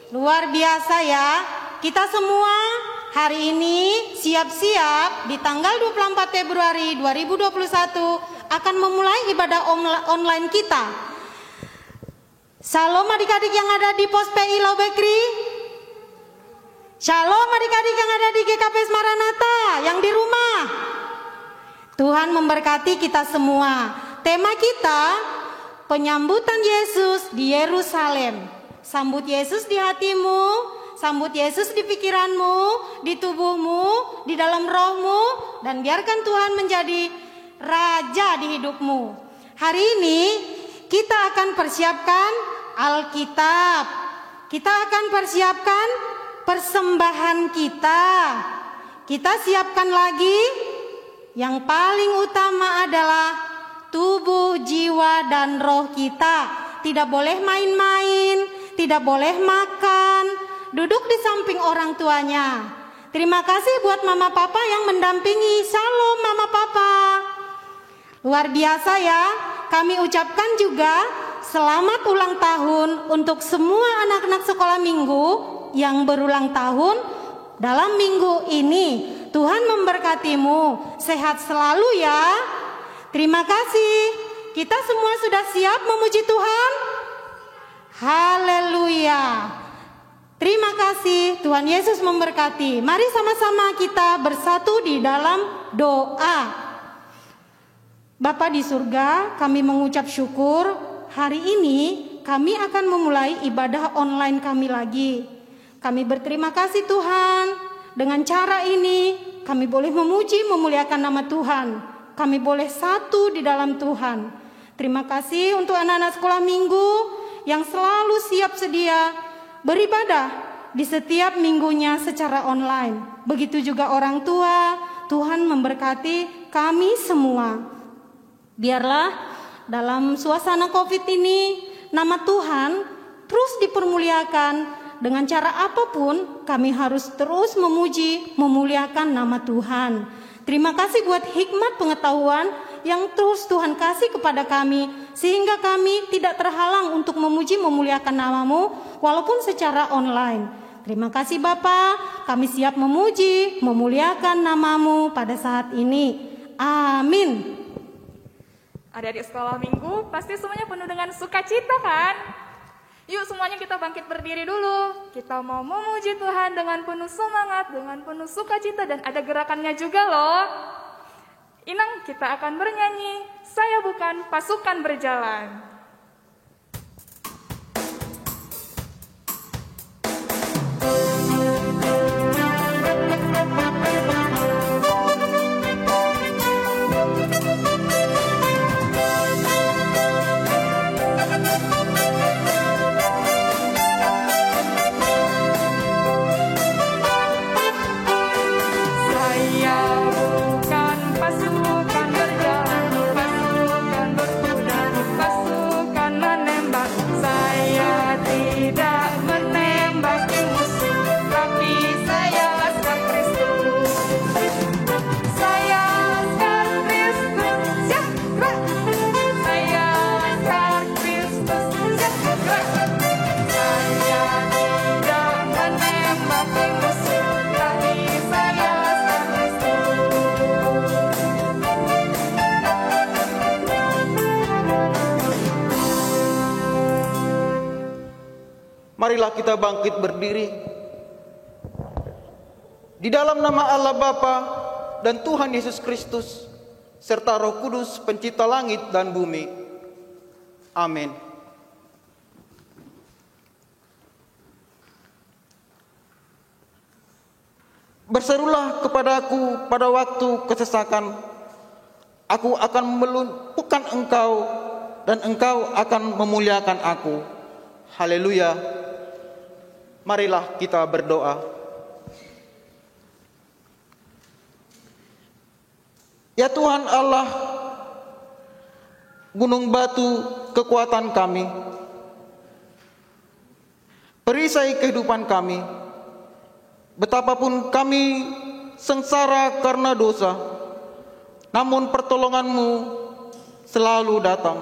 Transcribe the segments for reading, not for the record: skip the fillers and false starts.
Luar biasa ya. Kita semua hari ini siap-siap di tanggal 24 Februari 2021 akan memulai ibadah online kita. Shalom adik-adik yang ada di pos PI Laubekri. Shalom adik-adik yang ada di GKP Maranatha yang di rumah. Tuhan memberkati kita semua. Tema kita penyambutan Yesus di Yerusalem. Sambut Yesus di hatimu, sambut Yesus di pikiranmu, di tubuhmu, di dalam rohmu, dan biarkan Tuhan menjadi Raja di hidupmu. Hari ini kita akan persiapkan Alkitab. Kita akan persiapkan persembahan kita. Kita siapkan lagi yang paling utama adalah tubuh, jiwa, dan roh kita. Tidak boleh main-main, tidak boleh makan, duduk di samping orang tuanya. Terima kasih buat mama papa yang mendampingi. Shalom mama papa. Luar biasa ya. Kami ucapkan juga selamat ulang tahun untuk semua anak-anak sekolah minggu yang berulang tahun dalam minggu ini. Tuhan memberkatimu. Sehat selalu ya. Terima kasih. Kita semua sudah siap memuji Tuhan? Haleluya. Terima kasih, Tuhan Yesus memberkati. Mari sama-sama kita bersatu di dalam doa. Bapa di surga, kami mengucap syukur. Hari ini kami akan memulai ibadah online kami lagi. Kami berterima kasih Tuhan. Dengan cara ini kami boleh memuji, memuliakan nama Tuhan. Kami boleh satu di dalam Tuhan. Terima kasih untuk anak-anak sekolah minggu yang selalu siap sedia beribadah di setiap minggunya secara online. Begitu juga orang tua. Tuhan memberkati kami semua. Biarlah dalam suasana COVID ini nama Tuhan terus dipermuliakan. Dengan cara apapun kami harus terus memuji, memuliakan nama Tuhan. Terima kasih buat hikmat pengetahuan yang terus Tuhan kasih kepada kami, sehingga kami tidak terhalang untuk memuji memuliakan nama-Mu walaupun secara online. Terima kasih Bapa, kami siap memuji memuliakan nama-Mu pada saat ini. Amin. Adik-adik sekolah minggu pasti semuanya penuh dengan sukacita kan? Yuk semuanya kita bangkit berdiri dulu. Kita mau memuji Tuhan dengan penuh semangat, dengan penuh sukacita, dan ada gerakannya juga loh. Inang, kita akan bernyanyi, saya bukan pasukan berjalan. Marilah kita bangkit berdiri. Di dalam nama Allah Bapa dan Tuhan Yesus Kristus serta Roh Kudus pencipta langit dan bumi. Amin. Berserulah kepadaku pada waktu kesesakan. Aku akan melumpuhkan engkau dan engkau akan memuliakan aku. Haleluya. Marilah kita berdoa. Ya Tuhan Allah, gunung batu kekuatan kami, perisai kehidupan kami, betapapun kami sengsara karena dosa, namun pertolongan-Mu selalu datang,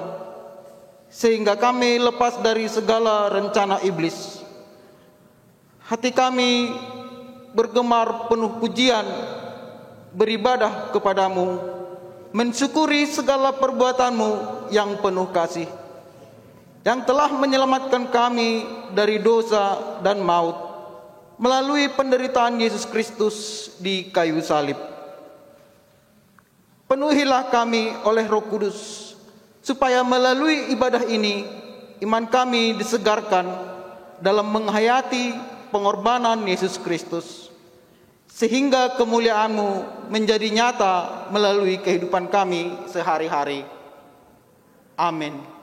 sehingga kami lepas dari segala rencana iblis. Hati kami bergemar penuh pujian, beribadah kepadamu, mensyukuri segala perbuatanmu yang penuh kasih, yang telah menyelamatkan kami dari dosa dan maut, melalui penderitaan Yesus Kristus di kayu salib. Penuhilah kami oleh Roh Kudus, supaya melalui ibadah ini, iman kami disegarkan dalam menghayati pengorbanan Yesus Kristus, sehingga kemuliaan-Mu menjadi nyata melalui kehidupan kami sehari-hari. Amin.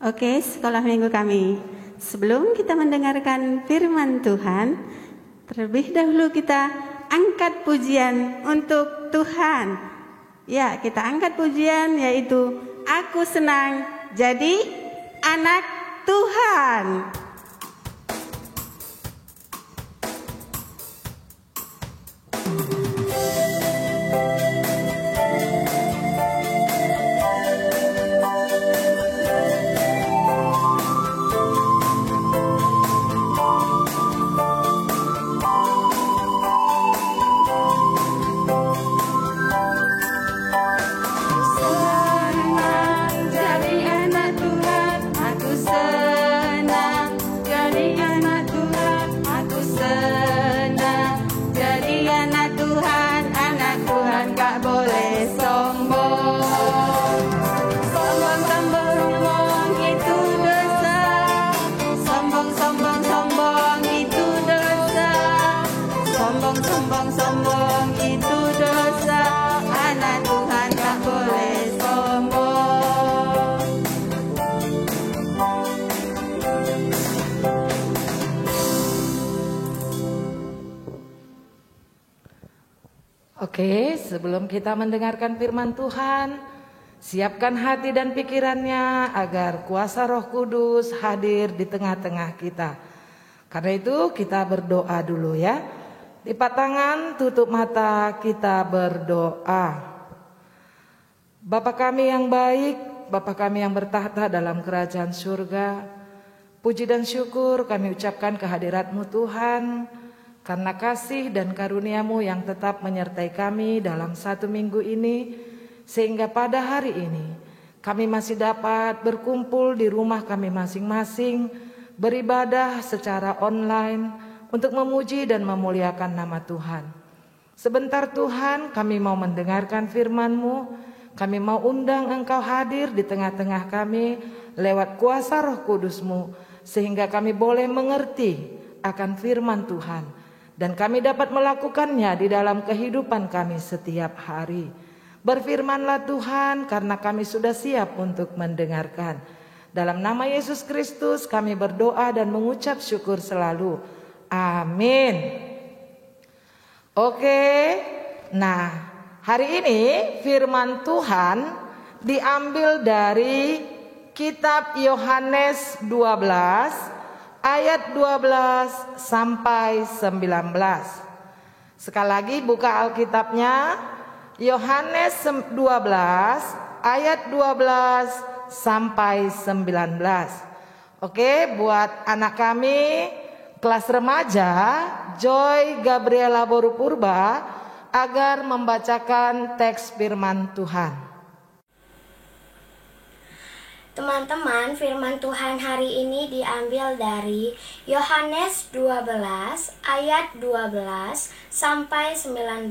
Oke, sekolah minggu kami. Sebelum kita mendengarkan firman Tuhan, terlebih dahulu kita angkat pujian untuk Tuhan. Ya, kita angkat pujian yaitu Aku Senang Jadi Anak Tuhan. Sombong itu dosa, anak Tuhan tak boleh sombong. Oke, sebelum kita mendengarkan firman Tuhan, siapkan hati dan pikirannya agar kuasa Roh Kudus hadir di tengah-tengah kita. Karena itu kita berdoa dulu ya. Lipat tangan, tutup mata, kita berdoa. Bapa kami yang baik, Bapa kami yang bertahta dalam kerajaan surga, puji dan syukur kami ucapkan kehadirat-Mu Tuhan, karena kasih dan karunia-Mu yang tetap menyertai kami dalam 1 minggu ini, sehingga pada hari ini kami masih dapat berkumpul di rumah kami masing-masing, beribadah secara online untuk memuji dan memuliakan nama Tuhan. Sebentar Tuhan, kami mau mendengarkan firman-Mu. Kami mau undang Engkau hadir di tengah-tengah kami lewat kuasa Roh Kudus-Mu, sehingga kami boleh mengerti akan firman Tuhan, dan kami dapat melakukannya di dalam kehidupan kami setiap hari. Berfirmanlah Tuhan, karena kami sudah siap untuk mendengarkan. Dalam nama Yesus Kristus kami berdoa dan mengucap syukur selalu. Amin. Oke, nah hari ini firman Tuhan diambil dari kitab Yohanes 12 ayat 12 sampai 19. Sekali lagi buka Alkitabnya, Yohanes 12 ayat 12 sampai 19. Oke, buat anak kami kelas remaja, Joy Gabriela Boru Purba, agar membacakan teks firman Tuhan. Teman-teman, firman Tuhan hari ini diambil dari Yohanes 12 ayat 12 sampai 19.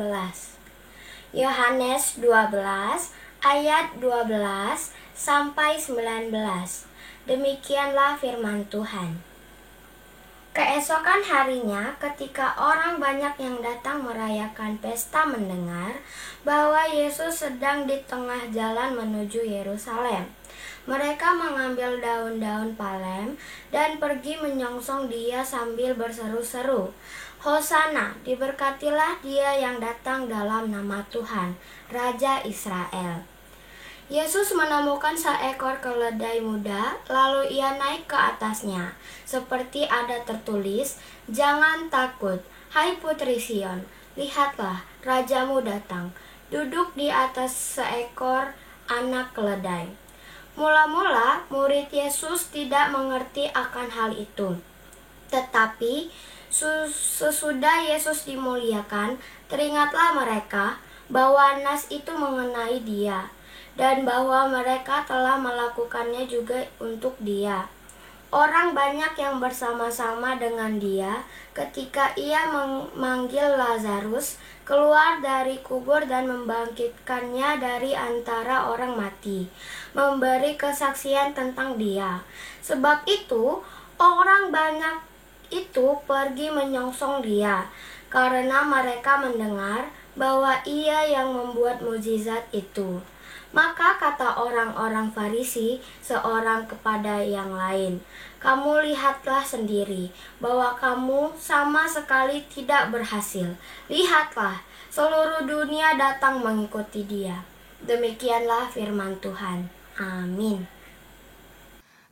Yohanes 12 ayat 12 sampai 19. Demikianlah firman Tuhan. Keesokan harinya, ketika orang banyak yang datang merayakan pesta mendengar bahwa Yesus sedang di tengah jalan menuju Yerusalem, mereka mengambil daun-daun palem dan pergi menyongsong Dia sambil berseru-seru, "Hosana, diberkatilah Dia yang datang dalam nama Tuhan, Raja Israel." Yesus menemukan seekor keledai muda, lalu Ia naik ke atasnya, seperti ada tertulis, "Jangan takut, hai Putri Sion, lihatlah, Rajamu datang, duduk di atas seekor anak keledai." Mula-mula murid Yesus tidak mengerti akan hal itu. Tetapi sesudah Yesus dimuliakan, teringatlah mereka bahwa nas itu mengenai Dia, dan bahwa mereka telah melakukannya juga untuk Dia. Orang banyak yang bersama-sama dengan Dia ketika Ia memanggil Lazarus keluar dari kubur dan membangkitkannya dari antara orang mati, memberi kesaksian tentang Dia. Sebab itu, orang banyak itu pergi menyongsong Dia, karena mereka mendengar bahwa Ia yang membuat mukjizat itu. Maka kata orang-orang Farisi seorang kepada yang lain, "Kamu lihatlah sendiri bahwa kamu sama sekali tidak berhasil. Lihatlah, seluruh dunia datang mengikuti Dia." Demikianlah firman Tuhan. Amin.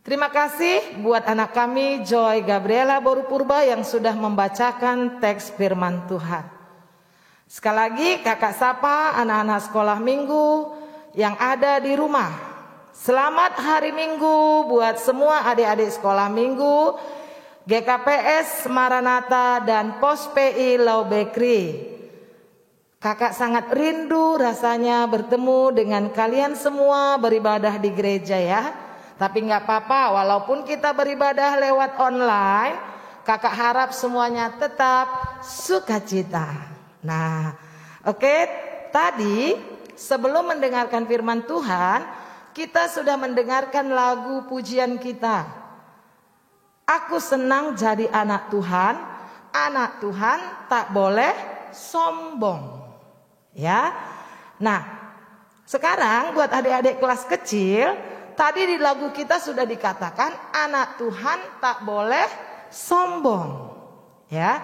Terima kasih buat anak kami Joy Gabriela Boru Purba yang sudah membacakan teks firman Tuhan. Sekali lagi kakak sapa anak-anak sekolah minggu yang ada di rumah. Selamat hari Minggu buat semua adik-adik sekolah minggu, GKPS Maranatha dan Pos PI Lau Bekri. Kakak sangat rindu rasanya bertemu dengan kalian semua beribadah di gereja ya. Tapi nggak apa-apa, walaupun kita beribadah lewat online, kakak harap semuanya tetap sukacita. Nah, oke, tadi sebelum mendengarkan firman Tuhan, kita sudah mendengarkan lagu pujian kita. Aku senang jadi anak Tuhan tak boleh sombong. Ya. Nah, sekarang buat adik-adik kelas kecil, tadi di lagu kita sudah dikatakan anak Tuhan tak boleh sombong. Ya.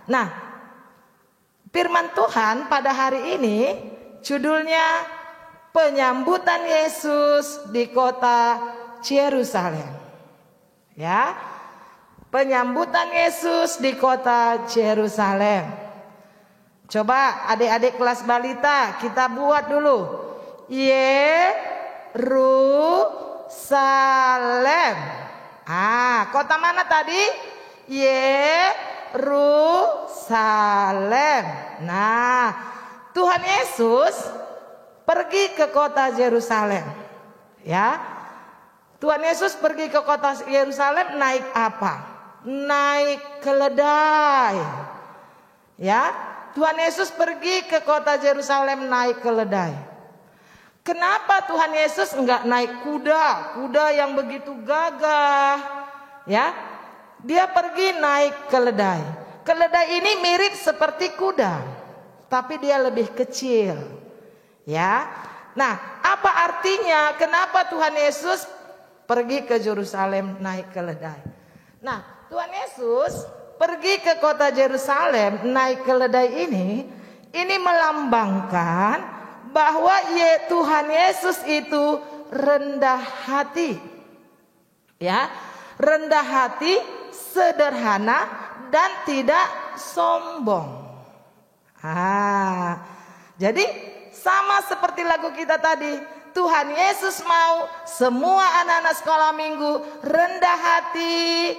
Nah, firman Tuhan pada hari ini judulnya penyambutan Yesus di kota Yerusalem. Ya. Penyambutan Yesus di kota Yerusalem. Coba adik-adik kelas balita kita buat dulu. Yerusalem. Kota mana tadi? Yerusalem. Nah, Tuhan Yesus pergi ke kota Yerusalem. Ya. Tuhan Yesus pergi ke kota Yerusalem naik apa? Naik keledai. Ya. Tuhan Yesus pergi ke kota Yerusalem naik keledai. Kenapa Tuhan Yesus enggak naik kuda? Kuda yang begitu gagah. Ya. Dia pergi naik keledai. Keledai ini mirip seperti kuda, tapi dia lebih kecil. Ya. Nah, apa artinya kenapa Tuhan Yesus pergi ke Yerusalem naik keledai? Nah, Tuhan Yesus pergi ke kota Yerusalem naik keledai ini melambangkan bahwa Tuhan Yesus itu rendah hati. Ya, rendah hati, sederhana dan tidak sombong. Jadi sama seperti lagu kita tadi. Tuhan Yesus mau semua anak-anak sekolah minggu rendah hati,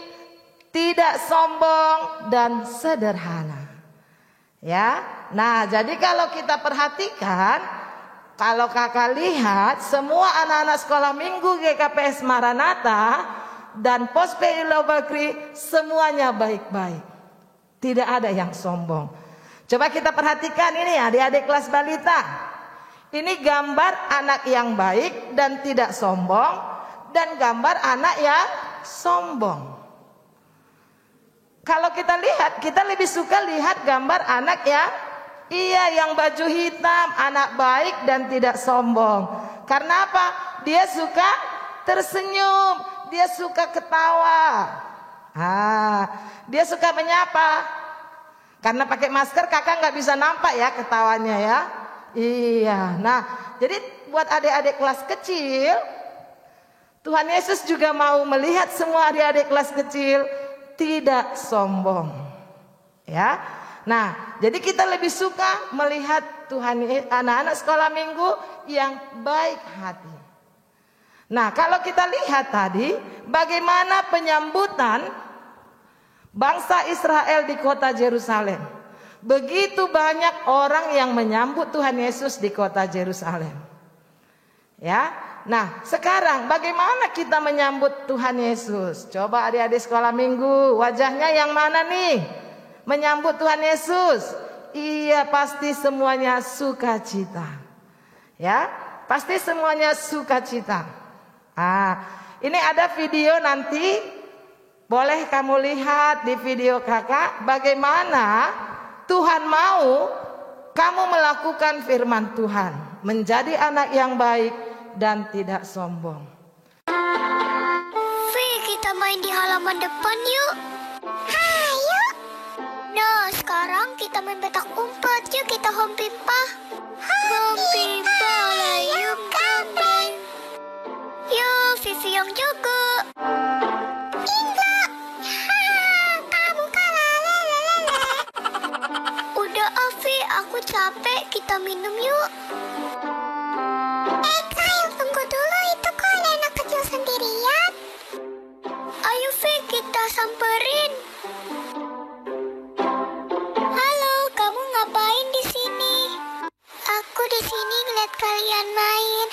tidak sombong dan sederhana. Ya. Nah, jadi kalau kita perhatikan, kalau kakak lihat semua anak-anak sekolah minggu GKPS Maranatha dan Pospe Ilobakri semuanya baik-baik. Tidak ada yang sombong. Coba kita perhatikan ini adik-adik kelas balita. Ini gambar anak yang baik dan tidak sombong, dan gambar anak yang sombong. Kalau kita lihat, kita lebih suka lihat gambar anak yang baju hitam, anak baik dan tidak sombong. Karena apa? Dia suka tersenyum, dia suka ketawa. Dia suka menyapa. Karena pakai masker kakak nggak bisa nampak ya ketawanya ya. Iya, nah jadi buat adik-adik kelas kecil, Tuhan Yesus juga mau melihat semua adik-adik kelas kecil tidak sombong. Ya, nah jadi kita lebih suka melihat Tuhan anak-anak sekolah minggu yang baik hati. Nah kalau kita lihat tadi bagaimana penyambutan bangsa Israel di kota Yerusalem. Begitu banyak orang yang menyambut Tuhan Yesus di kota Yerusalem. Ya. Nah, sekarang bagaimana kita menyambut Tuhan Yesus? Coba adik-adik sekolah minggu, wajahnya yang mana nih? Menyambut Tuhan Yesus. Iya, pasti semuanya sukacita. Ya, pasti semuanya sukacita. Ini ada video nanti, boleh kamu lihat di video kakak bagaimana Tuhan mau kamu melakukan firman Tuhan, menjadi anak yang baik dan tidak sombong. Kita main di halaman depan yuk. Hayo. Nah, sekarang kita main petak umpet. Yuk kita hompipah. Hompipah layum kambing. Yuk, Vivi yang jaga. Enggak. Kamu kalah. Udah, Afi, aku capek. Kita minum yuk. Kyle, tunggu dulu. Itu kok ada anak kecil sendirian. Ayo, Vi, kita samperin. Halo, kamu ngapain di sini? Aku di sini ngeliat kalian main.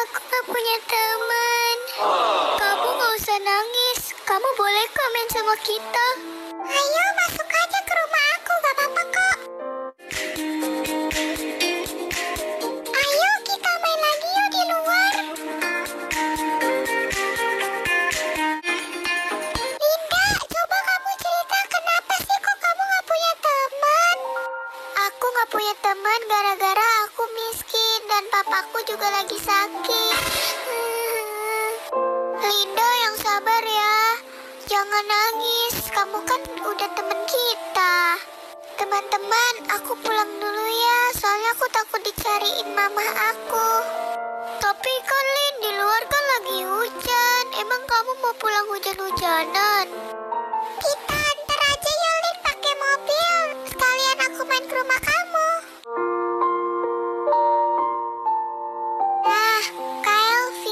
Aku gak punya teman. Kamu gak usah nangis. Kamu boleh komen sama kita. Ayo, masuk aja ke rumah aku. Gak apa-apa kok. Ayo, kita main lagi yuk di luar. Linda, coba kamu cerita kenapa sih kok kamu gak punya teman? Aku gak punya teman gara-gara aku miskin dan papaku juga lagi sakit. Linda, yang sabar ya. Jangan nangis, kamu kan udah teman kita. Teman-teman, aku pulang dulu ya, soalnya aku takut dicariin mama aku. Tapi kan Lin, di luar kan lagi hujan. Emang kamu mau pulang hujan-hujanan? Kita antar aja ya Lin pakai mobil. Sekalian aku main ke rumah kamu. Nah, Kyle, V,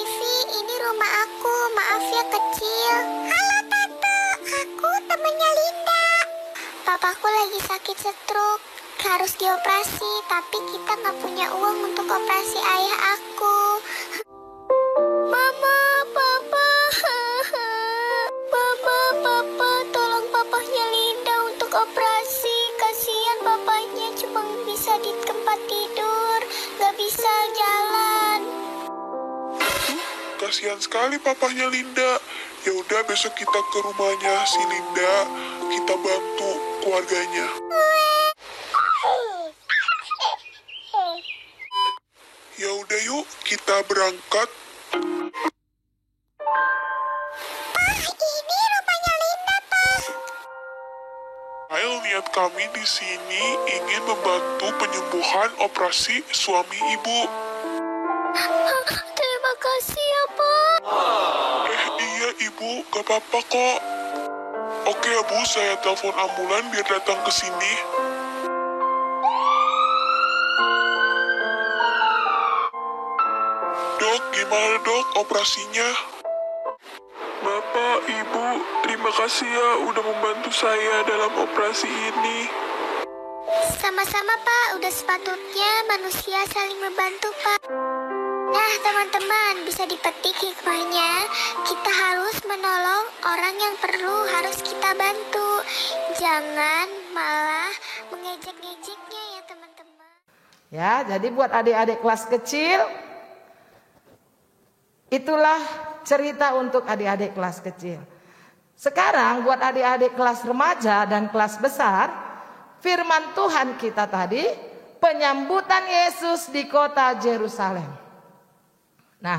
stroke, harus dioperasi, tapi kita nggak punya uang untuk operasi ayah aku. Mama, papa, mama, papa, tolong papahnya Linda untuk operasi. Kasihan papanya cuma bisa di tempat tidur, nggak bisa jalan. Kasihan sekali papahnya Linda. Ya udah, besok kita ke rumahnya si Linda, kita bantu keluarganya. Ya udah yuk, kita berangkat. Pak, ini rumahnya Linda, Pak. Ayo lihat, kami di sini ingin membantu penyembuhan operasi suami ibu. Terima kasih ya, Pak. Iya ibu, gak apa-apa kok. Oke ya bu, saya telepon ambulan biar datang ke sini. Dok, gimana dok operasinya? Bapak, ibu, terima kasih ya udah membantu saya dalam operasi ini. Sama-sama, Pak. Udah sepatutnya manusia saling membantu, Pak. Nah, teman-teman, bisa dipetik hikmahnya. Kita harus menolong orang yang perlu harus kita bantu. Jangan malah mengejek-ngejeknya ya, teman-teman. Ya, jadi buat adik-adik kelas kecil, itulah cerita untuk adik-adik kelas kecil. Sekarang buat adik-adik kelas remaja dan kelas besar, firman Tuhan kita tadi, penyambutan Yesus di kota Yerusalem. Nah,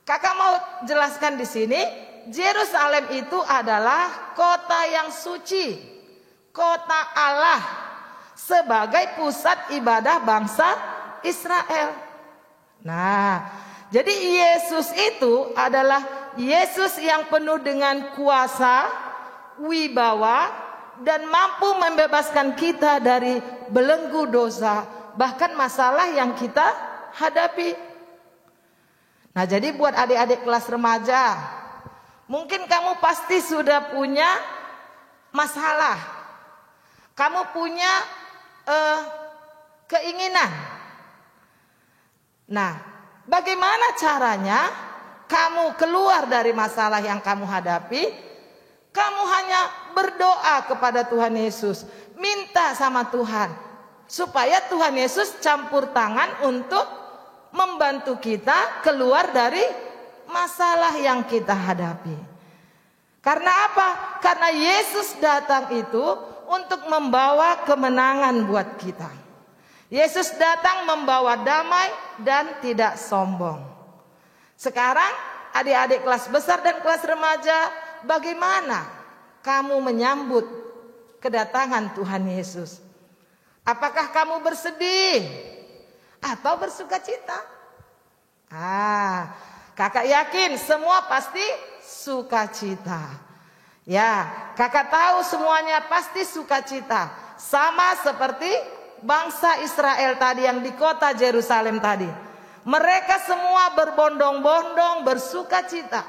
kakak mau jelaskan di sini, Yerusalem itu adalah kota yang suci, kota Allah, sebagai pusat ibadah bangsa Israel. Nah, jadi Yesus itu adalah Yesus yang penuh dengan kuasa, wibawa, dan mampu membebaskan kita dari belenggu dosa, bahkan masalah yang kita hadapi. Nah, jadi buat adik-adik kelas remaja, mungkin kamu pasti sudah punya masalah. Kamu punya keinginan. Nah, bagaimana caranya kamu keluar dari masalah yang kamu hadapi? Kamu hanya berdoa kepada Tuhan Yesus, minta sama Tuhan supaya Tuhan Yesus campur tangan untuk membantu kita keluar dari masalah yang kita hadapi. Karena apa? Karena Yesus datang itu untuk membawa kemenangan buat kita. Yesus datang membawa damai dan tidak sombong. Sekarang adik-adik kelas besar dan kelas remaja, bagaimana kamu menyambut kedatangan Tuhan Yesus? Apakah kamu bersedih atau bersukacita? Kakak yakin semua pasti sukacita. Ya, kakak tahu semuanya pasti sukacita. Sama seperti bangsa Israel tadi yang di kota Yerusalem tadi. Mereka semua berbondong-bondong bersukacita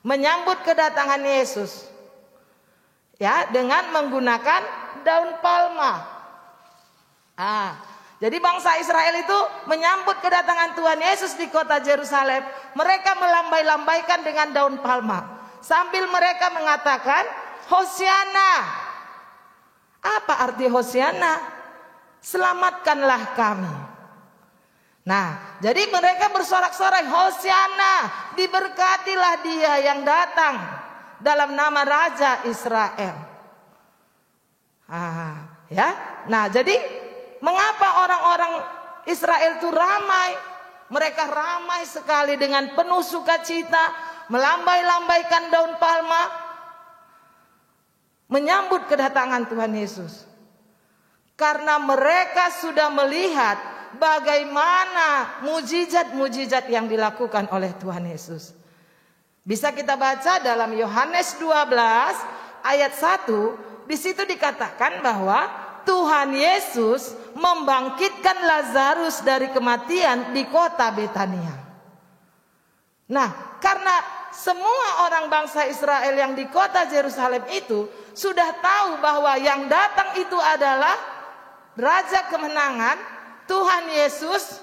menyambut kedatangan Yesus. Ya, dengan menggunakan daun palma. Jadi bangsa Israel itu menyambut kedatangan Tuhan Yesus di kota Yerusalem. Mereka melambai-lambaikan dengan daun palma. Sambil mereka mengatakan, Hosiana. Apa arti Hosiana? Selamatkanlah kami. Nah, jadi mereka bersorak-sorai, Hosiana, diberkatilah dia yang datang dalam nama Raja Israel. Nah, jadi mengapa orang-orang Israel itu ramai? Mereka ramai sekali dengan penuh sukacita, melambai-lambaikan daun palma, menyambut kedatangan Tuhan Yesus. Karena mereka sudah melihat bagaimana mujizat-mujizat yang dilakukan oleh Tuhan Yesus. Bisa kita baca dalam Yohanes 12 ayat 1, di situ dikatakan bahwa Tuhan Yesus membangkitkan Lazarus dari kematian di kota Betania. Nah, karena semua orang bangsa Israel yang di kota Yerusalem itu sudah tahu bahwa yang datang itu adalah Raja Kemenangan, Tuhan Yesus.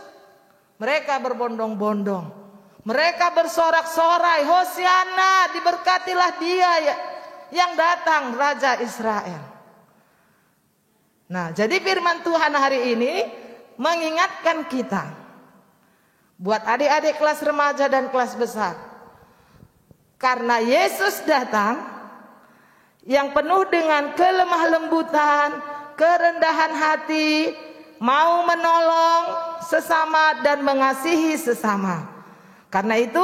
Mereka berbondong-bondong, mereka bersorak-sorai, Hosiana, diberkatilah dia yang datang, Raja Israel. Nah, jadi firman Tuhan hari ini mengingatkan kita, buat adik-adik kelas remaja dan kelas besar, karena Yesus datang yang penuh dengan kelemah lembutan, kerendahan hati, mau menolong sesama dan mengasihi sesama. Karena itu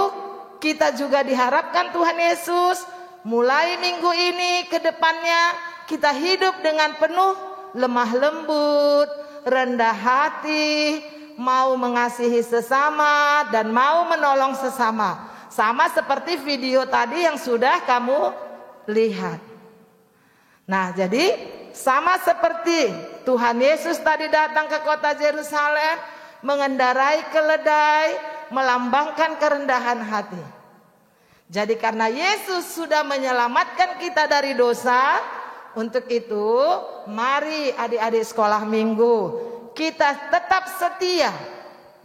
kita juga diharapkan Tuhan Yesus mulai minggu ini ke depannya kita hidup dengan penuh lemah lembut, rendah hati, mau mengasihi sesama dan mau menolong sesama. Sama seperti video tadi yang sudah kamu lihat. Nah, jadi sama seperti Tuhan Yesus tadi datang ke kota Yerusalem, mengendarai keledai, melambangkan kerendahan hati. Jadi karena Yesus sudah menyelamatkan kita dari dosa, untuk itu mari adik-adik sekolah minggu kita tetap setia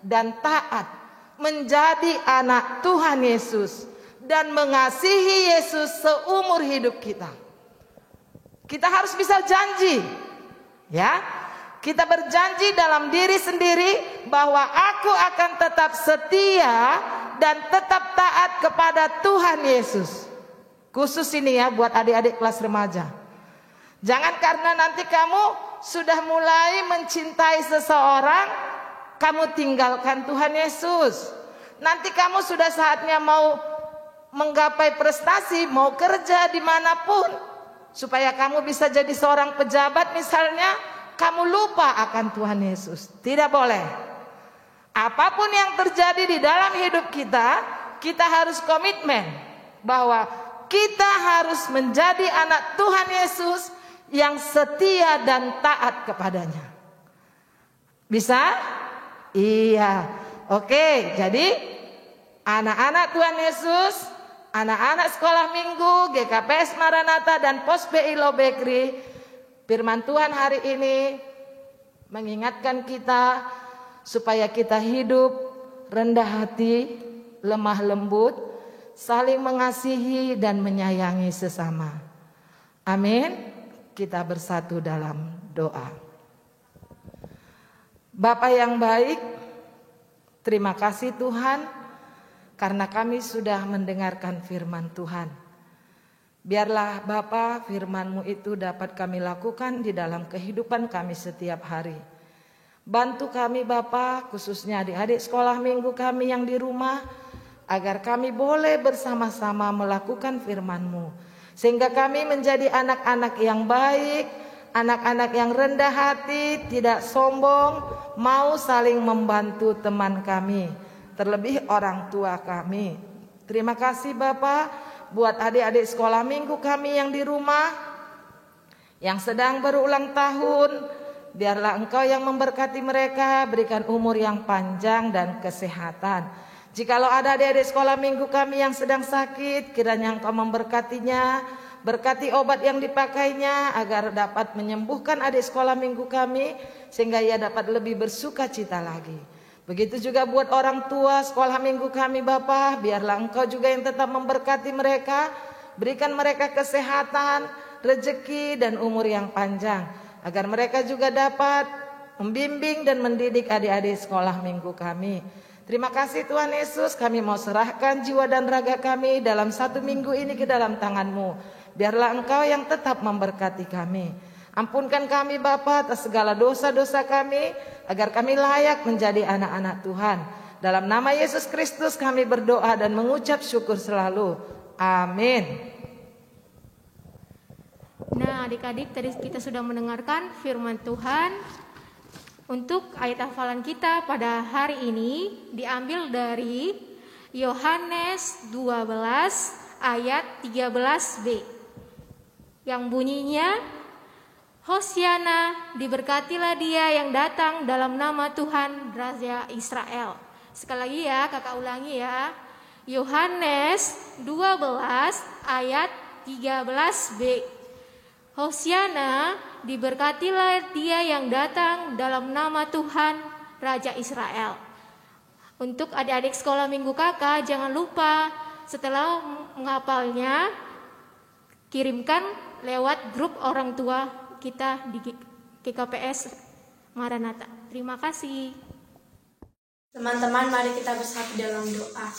dan taat menjadi anak Tuhan Yesus dan mengasihi Yesus seumur hidup kita. Kita harus bisa janji, ya. Kita berjanji dalam diri sendiri bahwa aku akan tetap setia dan tetap taat kepada Tuhan Yesus. Khusus ini ya buat adik-adik kelas remaja. Jangan karena nanti kamu sudah mulai mencintai seseorang, kamu tinggalkan Tuhan Yesus. Nanti kamu sudah saatnya mau menggapai prestasi, mau kerja dimanapun, supaya kamu bisa jadi seorang pejabat misalnya, kamu lupa akan Tuhan Yesus. Tidak boleh. Apapun yang terjadi di dalam hidup kita, kita harus komitmen bahwa kita harus menjadi anak Tuhan Yesus yang setia dan taat kepadanya. Bisa? Iya. Oke, jadi anak-anak Tuhan Yesus, anak-anak sekolah minggu, GKPS Maranatha dan Pos BI Lobekri, firman Tuhan hari ini mengingatkan kita supaya kita hidup rendah hati, lemah lembut, saling mengasihi dan menyayangi sesama. Amin. Kita bersatu dalam doa. Bapa yang baik, terima kasih Tuhan karena kami sudah mendengarkan firman Tuhan. Biarlah Bapa firman-Mu itu dapat kami lakukan di dalam kehidupan kami setiap hari. Bantu kami Bapa, khususnya adik-adik sekolah minggu kami yang di rumah, agar kami boleh bersama-sama melakukan firman-Mu. Sehingga kami menjadi anak-anak yang baik, anak-anak yang rendah hati, tidak sombong, mau saling membantu teman kami, terlebih orang tua kami. Terima kasih Bapak buat adik-adik sekolah minggu kami yang di rumah, yang sedang berulang tahun. Biarlah Engkau yang memberkati mereka, berikan umur yang panjang dan kesehatan. Jikalau ada adik-adik sekolah minggu kami yang sedang sakit, kiranya Engkau memberkatinya, berkati obat yang dipakainya agar dapat menyembuhkan adik sekolah minggu kami, sehingga ia dapat lebih bersuka cita lagi. Begitu juga buat orang tua sekolah minggu kami Bapa, biarlah Engkau juga yang tetap memberkati mereka, berikan mereka kesehatan, rezeki dan umur yang panjang, agar mereka juga dapat membimbing dan mendidik adik-adik sekolah minggu kami. Terima kasih Tuhan Yesus, kami mau serahkan jiwa dan raga kami dalam satu minggu ini ke dalam tangan-Mu. Biarlah Engkau yang tetap memberkati kami. Ampunkan kami Bapa atas segala dosa-dosa kami, agar kami layak menjadi anak-anak Tuhan. Dalam nama Yesus Kristus kami berdoa dan mengucap syukur selalu. Amin. Nah adik-adik, tadi kita sudah mendengarkan firman Tuhan. Untuk ayat hafalan kita pada hari ini diambil dari Yohanes 12 ayat 13b yang bunyinya, Hosiana, diberkatilah dia yang datang dalam nama Tuhan Raja Israel. Sekali lagi ya, kakak ulangi ya. Yohanes 12 ayat 13b. Hosiana, diberkatilah dia yang datang dalam nama Tuhan Raja Israel. Untuk adik-adik sekolah minggu kakak, jangan lupa setelah menghafalnya, kirimkan lewat grup orang tua kita di GKPS Maranatha. Terima kasih. Teman-teman, mari kita bersatu dalam doa.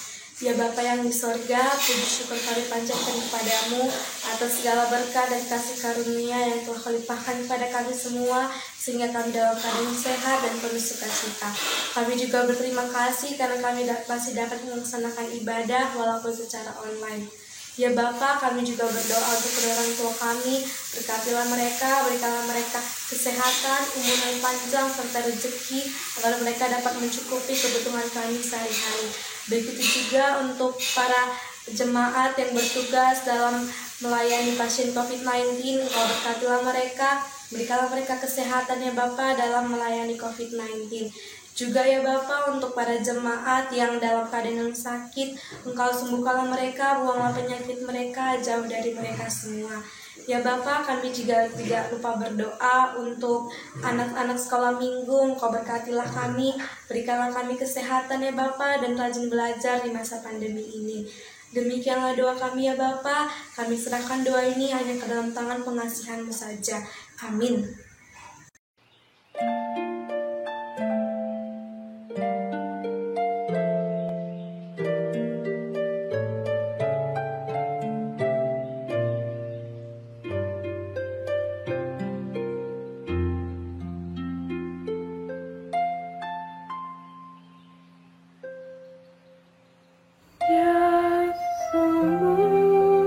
Ya Bapa yang di sorga, puji syukur kami panjatkan kepadamu atas segala berkah dan kasih karunia yang telah kau limpahkan kepada kami semua, sehingga kami dalam keadaan sehat dan penuh sukacita. Kami juga berterima kasih karena kami masih dapat melaksanakan ibadah walaupun secara online. Ya Bapa, kami juga berdoa untuk kedua orang tua kami, berkatilah mereka, berikanlah mereka kesehatan, umur yang panjang, serta rezeki, agar mereka dapat mencukupi kebutuhan kami sehari-hari. Begitu juga untuk para jemaat yang bertugas dalam melayani pasien COVID-19, Engkau berkatilah mereka, berikanlah mereka kesehatan ya Bapa dalam melayani COVID-19. Juga ya Bapa, untuk para jemaat yang dalam keadaan yang sakit, Engkau sembuhkanlah mereka, buanglah penyakit mereka, jauh dari mereka semua. Ya Bapa, kami juga tidak lupa berdoa untuk anak-anak sekolah minggu, Engkau berkatilah kami, berikanlah kami kesehatan ya Bapa, dan rajin belajar di masa pandemi ini. Demikianlah doa kami ya Bapa, kami serahkan doa ini hanya ke dalam tangan pengasihan-Mu saja. Amin.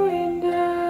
Indah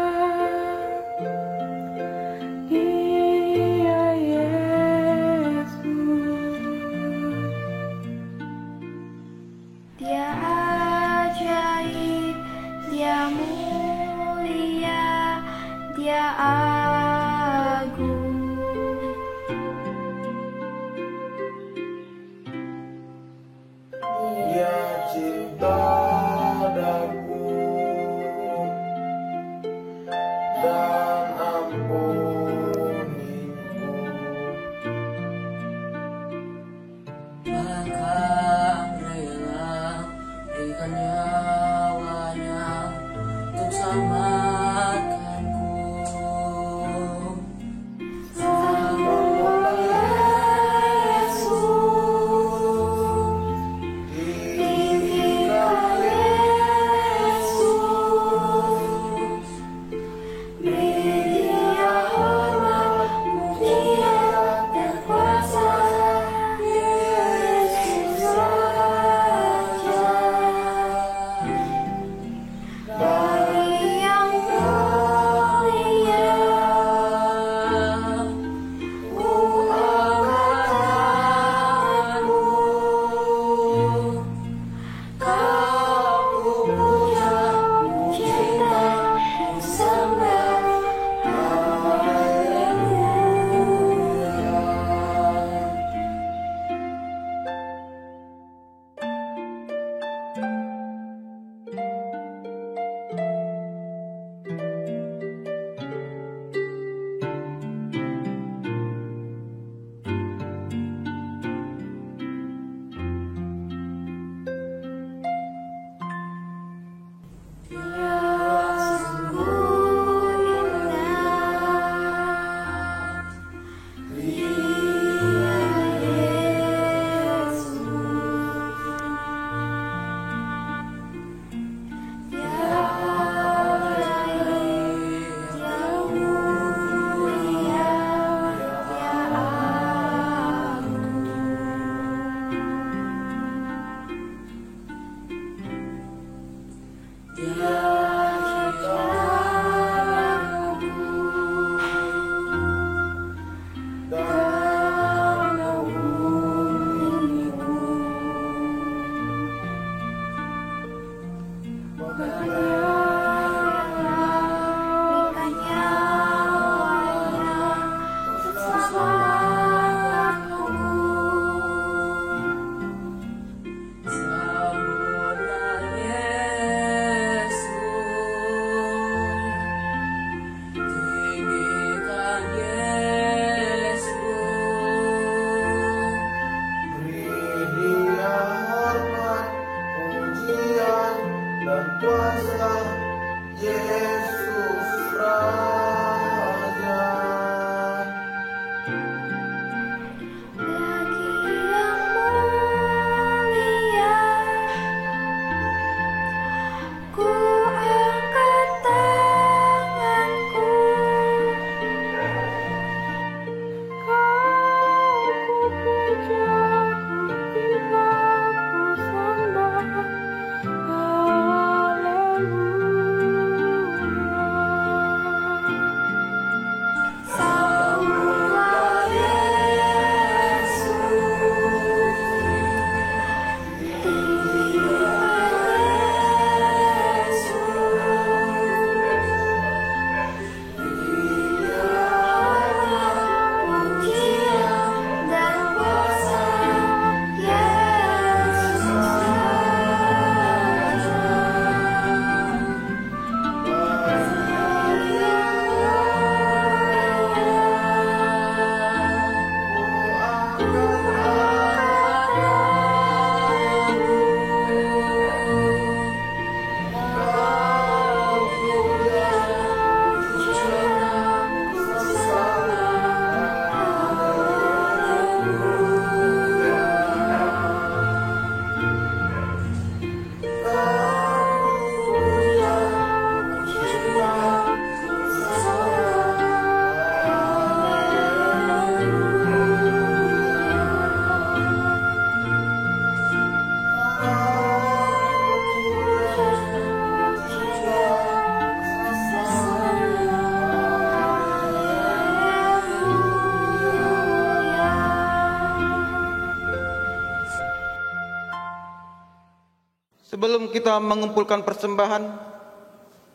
Sebelum kita mengumpulkan persembahan,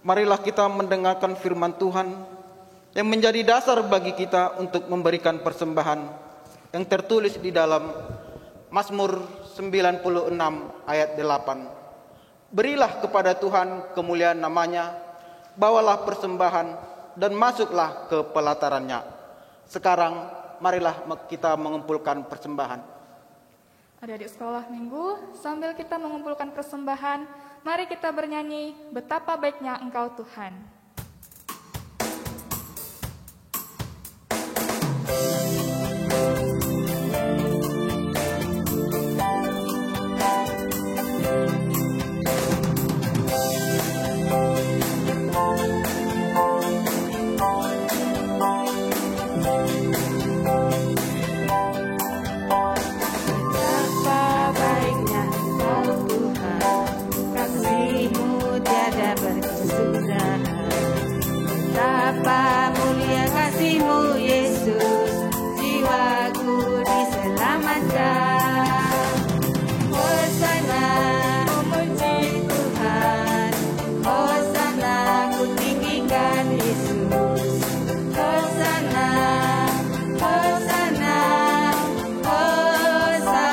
marilah kita mendengarkan firman Tuhan yang menjadi dasar bagi kita untuk memberikan persembahan yang tertulis di dalam Mazmur 96 ayat 8. Berilah kepada Tuhan kemuliaan namanya, bawalah persembahan dan masuklah ke pelatarannya. Sekarang marilah kita mengumpulkan persembahan. Adik-adik sekolah minggu, sambil kita mengumpulkan persembahan, mari kita bernyanyi Betapa Baiknya Engkau Tuhan. Betapa mulia kasih-Mu Yesus, jiwaku diselamatkan. Hosana, memuji Tuhan, Hosana, ku tinggikan Yesus. Hosana, Hosana, Hosana.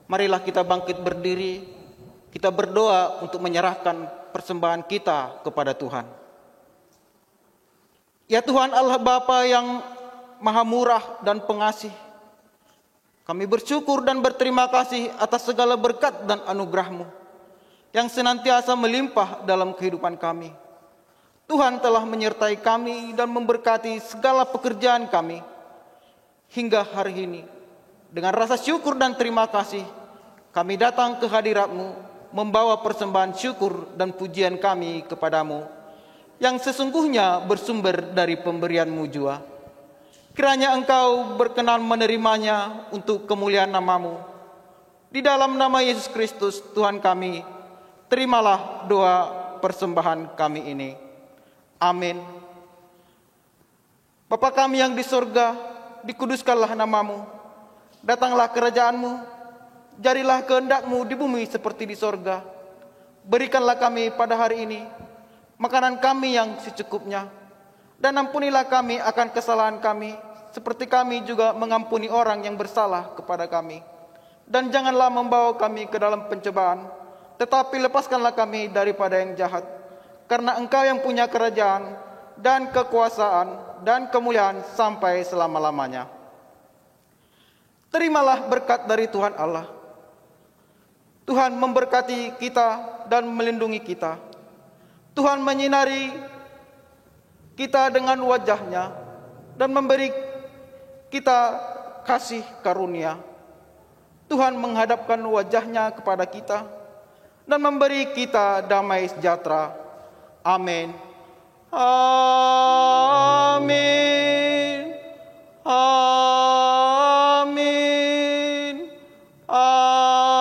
Marilah kita bangkit berdiri, kita berdoa untuk menyerahkan persembahan kita kepada Tuhan. Ya Tuhan Allah Bapa yang Maha Murah dan Pengasih, kami bersyukur dan berterima kasih atas segala berkat dan anugerah-Mu yang senantiasa melimpah dalam kehidupan kami. Tuhan telah menyertai kami dan memberkati segala pekerjaan kami hingga hari ini. Dengan rasa syukur dan terima kasih, kami datang ke hadirat-Mu, membawa persembahan syukur dan pujian kami kepadamu, yang sesungguhnya bersumber dari pemberian-Mu jua. Kiranya Engkau berkenan menerimanya untuk kemuliaan nama-Mu. Di dalam nama Yesus Kristus, Tuhan kami, terimalah doa persembahan kami ini. Amin. Bapa kami yang di sorga, dikuduskanlah nama-Mu. Datanglah kerajaan-Mu, jadilah kehendak-Mu di bumi seperti di sorga. Berikanlah kami pada hari ini makanan kami yang secukupnya, dan ampunilah kami akan kesalahan kami, seperti kami juga mengampuni orang yang bersalah kepada kami. Dan janganlah membawa kami ke dalam pencobaan, tetapi lepaskanlah kami daripada yang jahat. Karena Engkau yang punya kerajaan dan kekuasaan dan kemuliaan sampai selama-lamanya. Terimalah berkat dari Tuhan Allah. Tuhan memberkati kita dan melindungi kita. Tuhan menyinari kita dengan wajah-Nya dan memberi kita kasih karunia. Tuhan menghadapkan wajah-Nya kepada kita dan memberi kita damai sejahtera. Amin. Amin. Amin. Amin.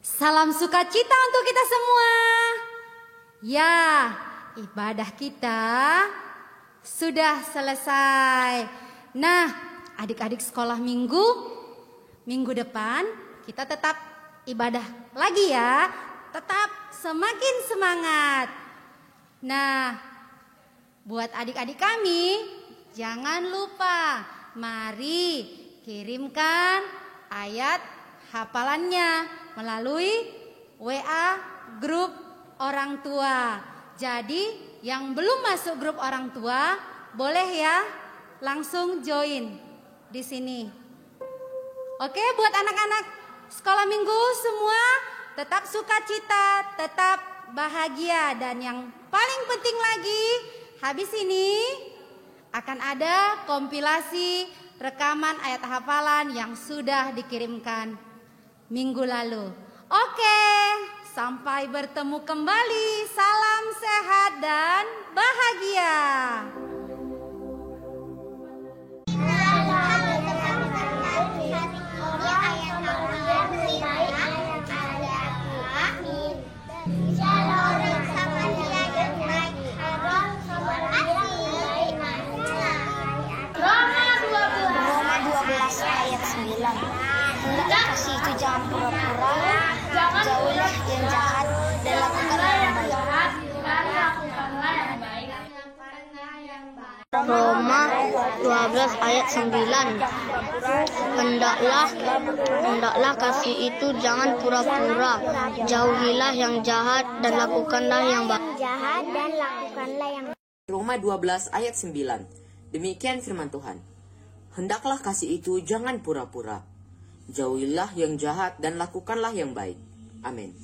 Salam sukacita untuk kita semua. Ya, ibadah kita sudah selesai. Nah, adik-adik sekolah minggu depan kita tetap ibadah lagi ya. Tetap semakin semangat. Nah, buat adik-adik kami, jangan lupa, mari kirimkan ayat hafalannya melalui WA grup orang tua. Jadi yang belum masuk grup orang tua, boleh ya langsung join di sini. Oke, buat anak-anak sekolah minggu semua, tetap sukacita, tetap bahagia. Dan yang paling penting lagi, habis ini akan ada kompilasi rekaman ayat hafalan yang sudah dikirimkan minggu lalu. Oke, sampai bertemu kembali. Salam sehat dan bahagia. ayat 9. Hendaklah kasih itu jangan pura-pura, jauhilah yang jahat dan lakukanlah yang baik. Roma 12 ayat 9. Hendaklah kasih itu jangan pura-pura, jauhilah yang jahat dan lakukanlah yang baik. Roma 12 ayat 9. Demikian firman Tuhan. Hendaklah kasih itu jangan pura-pura, jauhilah yang jahat dan lakukanlah yang baik. Amin.